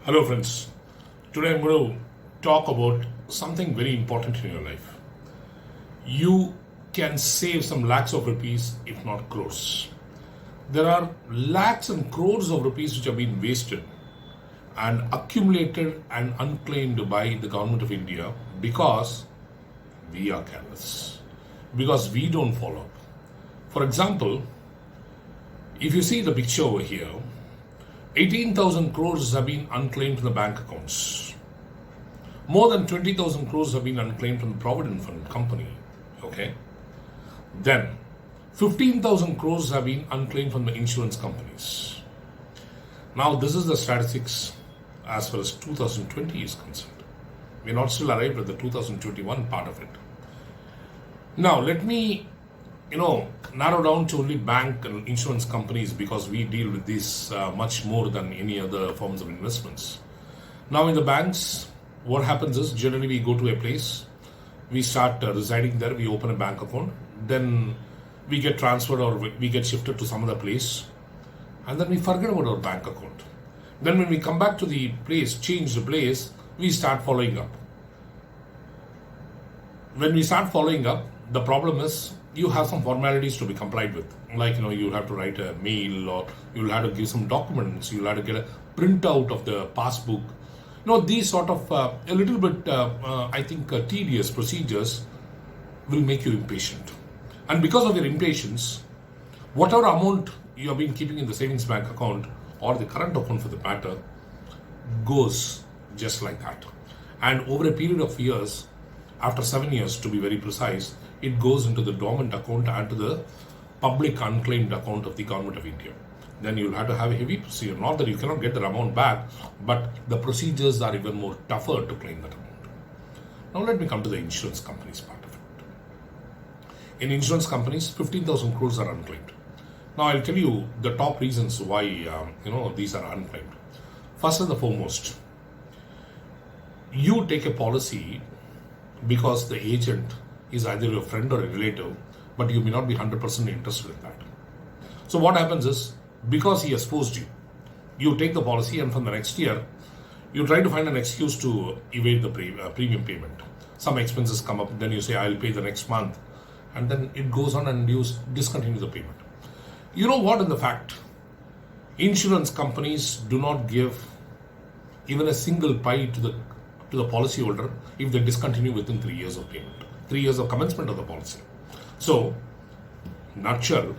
Hello, friends. Today I'm going to talk about something very important in your life. You can save some lakhs of rupees, if not crores. There are lakhs and crores of rupees which have been wasted and accumulated and unclaimed by the government of India because we are careless, because we don't follow up. For example, if you see the picture over here, 18,000 crores have been unclaimed from the bank accounts. More than 20,000 crores have been unclaimed from the Provident Fund company. Okay. Then 15,000 crores have been unclaimed from the insurance companies. Now, this is the statistics as far as 2020 is concerned. We're not still arrived at the 2021 part of it. Now, let me narrow down to only bank and insurance companies because we deal with this much more than any other forms of investments. Now in the banks, what happens is generally we go to a place, we start residing there, we open a bank account, then we get transferred or we get shifted to some other place, and then we forget about our bank account. Then when we come back to the place, change the place, we start following up. When we start following up, the problem is you have some formalities to be complied with. Like, you'll have to write a mail or you'll have to give some documents, you'll have to get a printout of the passbook. These sort of a little bit, tedious procedures will make you impatient. And because of your impatience, whatever amount you have been keeping in the savings bank account or the current account for the matter goes just like that. And over a period of years, after 7 years to be very precise, it goes into the dormant account and to the public unclaimed account of the government of India. Then you'll have to have a heavy procedure. Not that you cannot get the amount back, but the procedures are even more tougher to claim that amount. Now let me come to the insurance companies part of it. In insurance companies, 15,000 crores are unclaimed. Now I'll tell you the top reasons why these are unclaimed. First and the foremost, you take a policy because the agent is either your friend or a relative, but you may not be 100% interested in that. So what happens is, because he has forced you, you take the policy and from the next year, you try to find an excuse to evade the premium payment. Some expenses come up, then you say, I'll pay the next month. And then it goes on and you discontinue the payment. You know what, in the fact, insurance companies do not give even a single pie to the policyholder if they discontinue within 3 years of payment. 3 years of commencement of the policy. So, nutshell,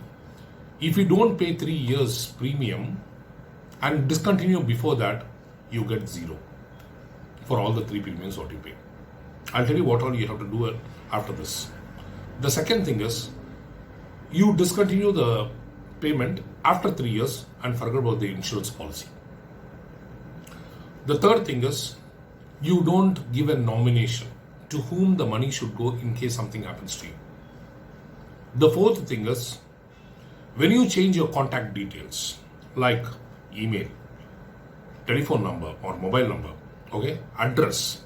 if you don't pay 3 years premium and discontinue before that, you get zero for all the 3 premiums what you pay. I'll tell you what all you have to do after this. The second thing is, you discontinue the payment after 3 years and forget about the insurance policy. The third thing is, you don't give a nomination to whom the money should go in case something happens to you. The fourth thing is, when you change your contact details, like email, telephone number or mobile number, address,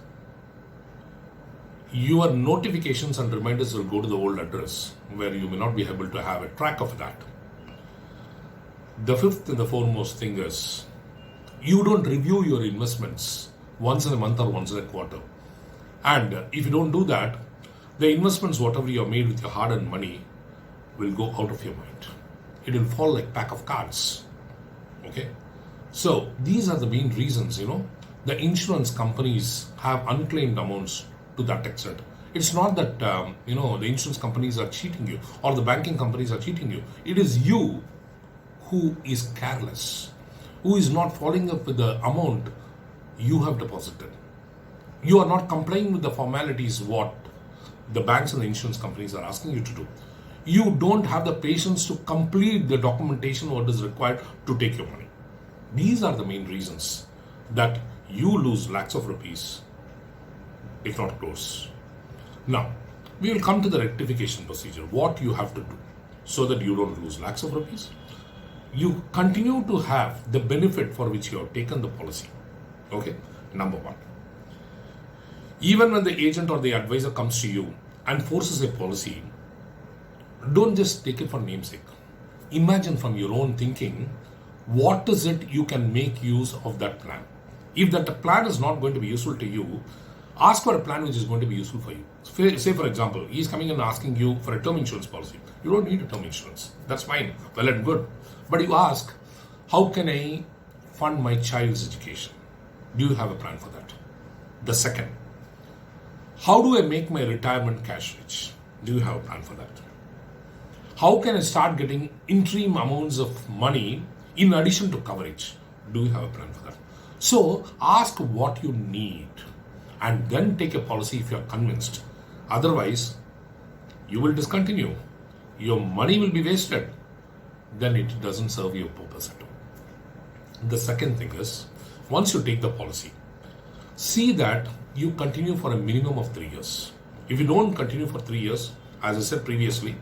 your notifications and reminders will go to the old address where you may not be able to have a track of that. The fifth and the foremost thing is, you don't review your investments once in a month or once in a quarter. And if you don't do that, the investments, whatever you have made with your hard-earned money, will go out of your mind. It will fall like a pack of cards. Okay? So, these are the main reasons, the insurance companies have unclaimed amounts to that extent. It's not that, the insurance companies are cheating you or the banking companies are cheating you. It is you who is careless, who is not following up with the amount you have deposited. You are not complying with the formalities what the banks and the insurance companies are asking you to do. You don't have the patience to complete the documentation what is required to take your money. These are the main reasons that you lose lakhs of rupees, if not crores. Now, we will come to the rectification procedure. What you have to do so that you don't lose lakhs of rupees. You continue to have the benefit for which you have taken the policy. Okay, number one. Even when the agent or the advisor comes to you and forces a policy, don't just take it for namesake. Imagine from your own thinking, what is it you can make use of that plan? If that plan is not going to be useful to you, ask for a plan which is going to be useful for you. Say, for example, he's coming and asking you for a term insurance policy. You don't need a term insurance. That's fine. Well and good. But you ask, how can I fund my child's education? Do you have a plan for that? The second, how do I make my retirement cash rich? Do you have a plan for that? How can I start getting interim amounts of money in addition to coverage? Do you have a plan for that? So ask what you need and then take a policy if you are convinced. Otherwise, you will discontinue. Your money will be wasted. Then it doesn't serve your purpose at all. The second thing is, once you take the policy, see that you continue for a minimum of 3 years. If you don't continue for 3 years, as I said previously,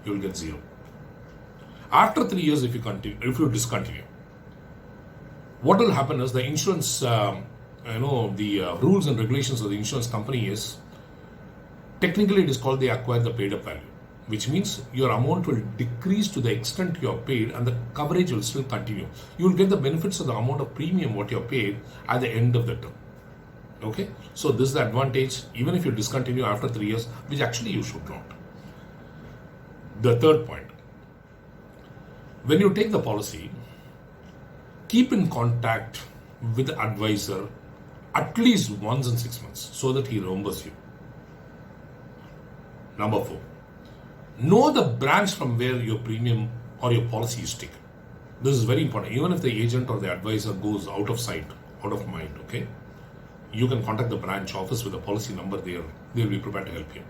you will get zero. After 3 years, if you discontinue, what will happen is the insurance, the rules and regulations of the insurance company is, technically it is called they acquire the paid up value, which means your amount will decrease to the extent you are paid and the coverage will still continue. You will get the benefits of the amount of premium what you are paid at the end of the term. Okay, so this is the advantage even if you discontinue after 3 years, which actually you should not. The third point, when you take the policy, keep in contact with the advisor at least once in 6 months so that he remembers you. Number 4, know the branch from where your premium or your policy is taken. This is very important. Even if the agent or the advisor goes out of sight, out of mind, okay, you can contact the branch office with the policy number there. They will be prepared to help you.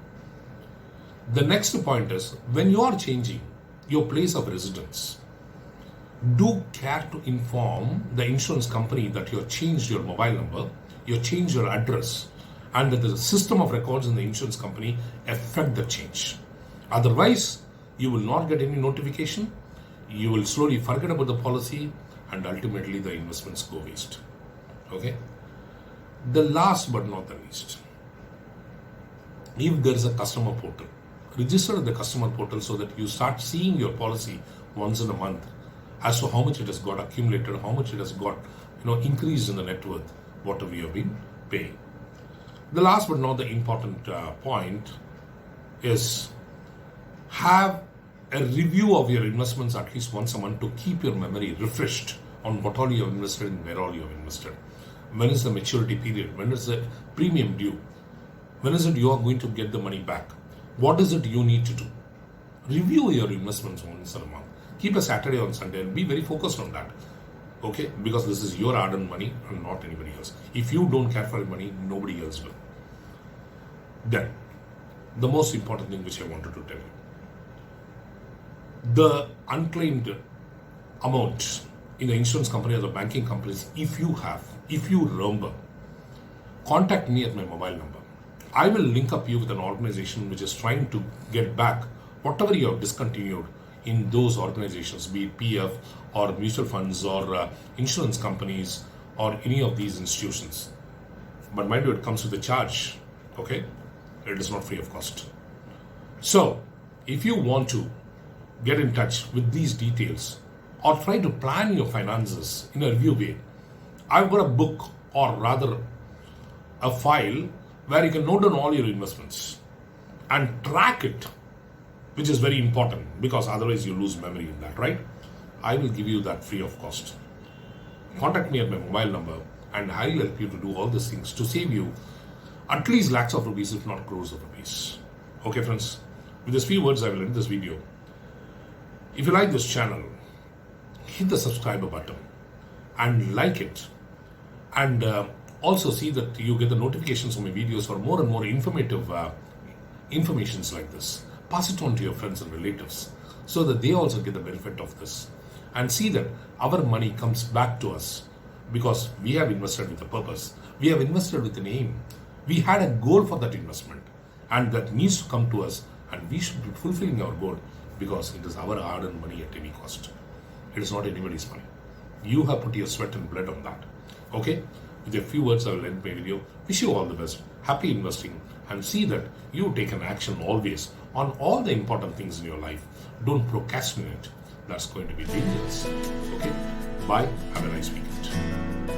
The next point is, when you are changing your place of residence, do care to inform the insurance company that you have changed your mobile number, you have changed your address, and that the system of records in the insurance company affect the change. Otherwise, you will not get any notification, you will slowly forget about the policy, and ultimately the investments go waste. Okay? The last but not the least, if there is a customer portal, register at the customer portal so that you start seeing your policy once in a month as to how much it has got accumulated, how much it has got increased in the net worth, whatever you have been paying. The last but not the important point is, have a review of your investments at least once a month to keep your memory refreshed on what all you have invested and where all you have invested. When is the maturity period? When is the premium due? When is it you are going to get the money back? What is it you need to do? Review your investments once a month. Keep a Saturday on Sunday and be very focused on that. Okay? Because this is your hard-earned money and not anybody else. If you don't care for your money, nobody else will. Then, the most important thing which I wanted to tell you. The unclaimed amount in the insurance company or the banking companies, if you remember, contact me at my mobile number. I will link up you with an organization which is trying to get back whatever you have discontinued in those organizations, be it PF or mutual funds or insurance companies or any of these institutions. But mind you, it comes with a charge, okay? It is not free of cost. So, if you want to get in touch with these details or try to plan your finances in a review way, I've got a book, or rather a file, where you can note down all your investments and track it, which is very important because otherwise you lose memory in that, right? I will give you that free of cost. Contact me at my mobile number and I'll help you to do all these things to save you at least lakhs of rupees, if not crores of rupees. Okay, friends, with these few words, I will end this video. If you like this channel, hit the subscribe button and like it, and also see that you get the notifications of my videos for more and more informative informations like this. Pass it on to your friends and relatives so that they also get the benefit of this, and see that our money comes back to us because we have invested with a purpose. We have invested with an aim. We had a goal for that investment, and that needs to come to us, and we should be fulfilling our goal because it is our hard-earned money at any cost. It is not anybody's money. You have put your sweat and blood on that. Okay? With a few words, I will end my video. Wish you all the best. Happy investing, and see that you take an action always on all the important things in your life. Don't procrastinate. That's going to be dangerous. Okay? Bye. Have a nice weekend.